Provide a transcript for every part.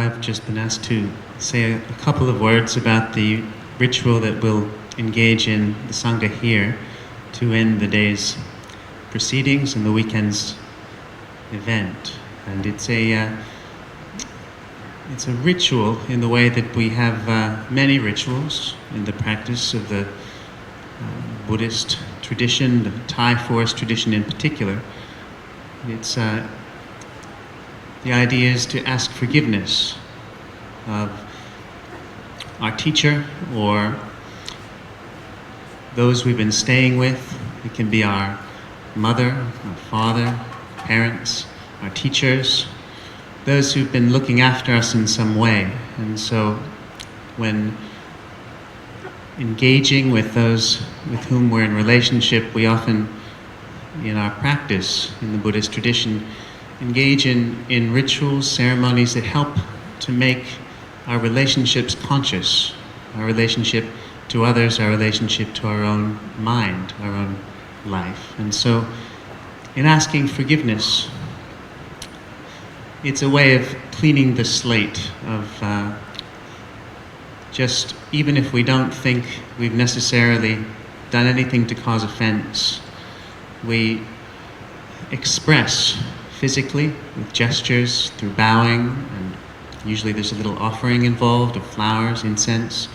I've just been asked to say a couple of words about the ritual that we'll engage in the Sangha here to end the day's proceedings and the weekend's event. And it's a ritual in the way that we have many rituals in the practice of the Buddhist tradition, the Thai forest tradition in particular. It's the idea is to ask forgiveness of our teacher or those we've been staying with. It can be our mother, our father, parents, our teachers, those who've been looking after us in some way. And so when engaging with those with whom we're in relationship, we often, in our practice in the Buddhist tradition, engage in rituals, ceremonies that help to make our relationships conscious, our relationship to others, our relationship to our own mind, our own life. And so in asking forgiveness, it's a way of cleaning the slate of just, even if we don't think we've necessarily done anything to cause offense, we express physically with gestures, through bowing, and usually there's a little offering involved of flowers, incense,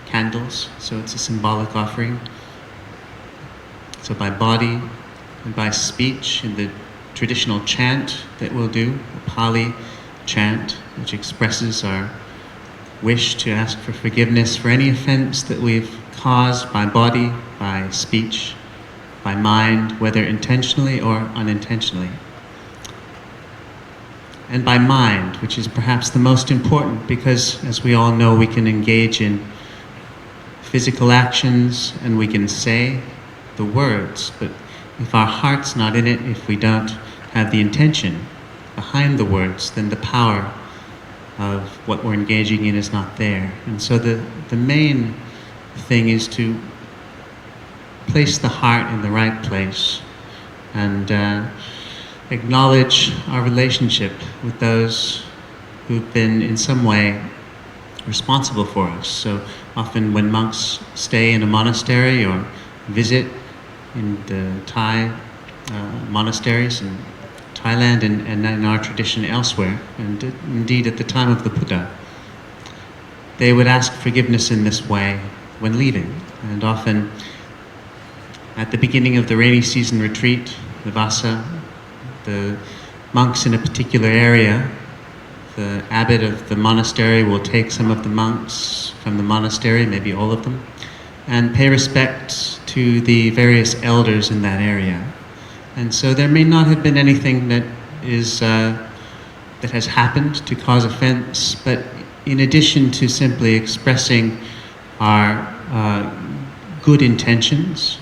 candles, so it's a symbolic offering. So by body and by speech, in the traditional chant that we'll do, a Pali chant, which expresses our wish to ask for forgiveness for any offense that we've caused by body, by speech, by mind, whether intentionally or unintentionally. And by mind, which is perhaps the most important, because as we all know, we can engage in physical actions and we can say the words, but if our heart's not in it, if we don't have the intention behind the words, then the power of what we're engaging in is not there. And so the main thing is to place the heart in the right place and acknowledge our relationship with those who've been in some way responsible for us. So often when monks stay in a monastery or visit in the Thai monasteries in Thailand and in our tradition elsewhere, and indeed at the time of the Buddha, they would ask forgiveness in this way when leaving. And often at the beginning of the rainy season retreat, the Vasa, the monks in a particular area, the abbot of the monastery will take some of the monks from the monastery, maybe all of them, and pay respect to the various elders in that area. And so there may not have been anything that has happened to cause offense, but in addition to simply expressing our good intentions,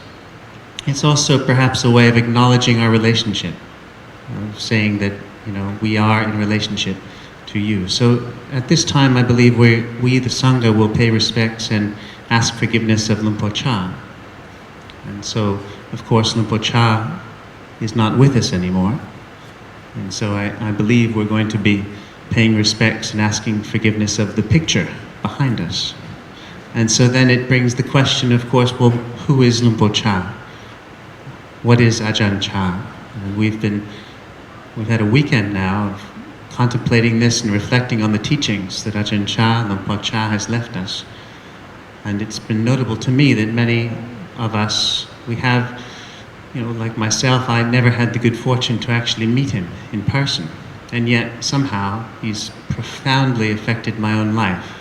it's also perhaps a way of acknowledging our relationship, of saying that, we are in relationship to you. So at this time, I believe we the Sangha, will pay respects and ask forgiveness of Luang Por Chah. And so, of course, Luang Por Chah is not with us anymore. And so I believe we're going to be paying respects and asking forgiveness of the picture behind us. And so then it brings the question, of course, well, who is Luang Por Chah? What is Ajahn Chah? And we've had a weekend now of contemplating this and reflecting on the teachings that Ajahn Chah, Luang Por Chah, has left us. And it's been notable to me that many of us, we have, like myself, I never had the good fortune to actually meet him in person. And yet, somehow, he's profoundly affected my own life.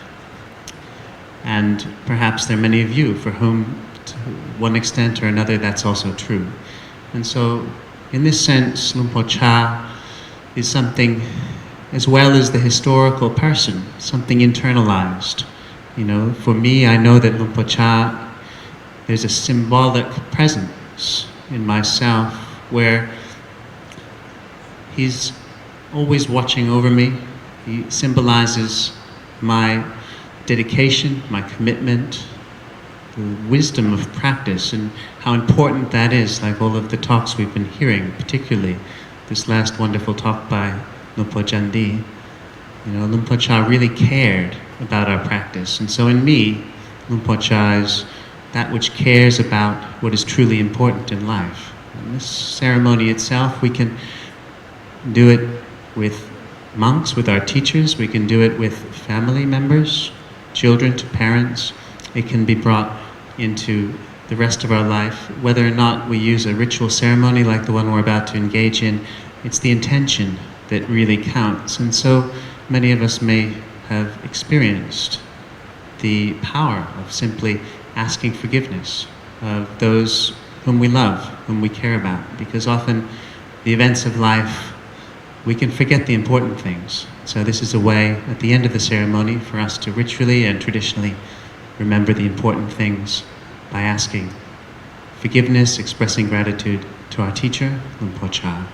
And perhaps there are many of you for whom, to one extent or another, that's also true. And so, in this sense, Luang Por Chah is something, as well as the historical person, something internalized. For me, I know that Luang Por Chah, there's a symbolic presence in myself where he's always watching over me. He symbolizes my dedication, my commitment, the wisdom of practice, and how important that is, like all of the talks we've been hearing, particularly this last wonderful talk by Luang Por Chandi. Luang Por Chah really cared about our practice. And so in me, Luang Por Chah is that which cares about what is truly important in life. And this ceremony itself, we can do it with monks, with our teachers. We can do it with family members, children to parents. It can be brought into the rest of our life. Whether or not we use a ritual ceremony like the one we're about to engage in, it's the intention that really counts. And so many of us may have experienced the power of simply asking forgiveness of those whom we love, whom we care about, because often the events of life, we can forget the important things. So this is a way at the end of the ceremony for us to ritually and traditionally remember the important things by asking forgiveness, expressing gratitude to our teacher, Luang Por Chah.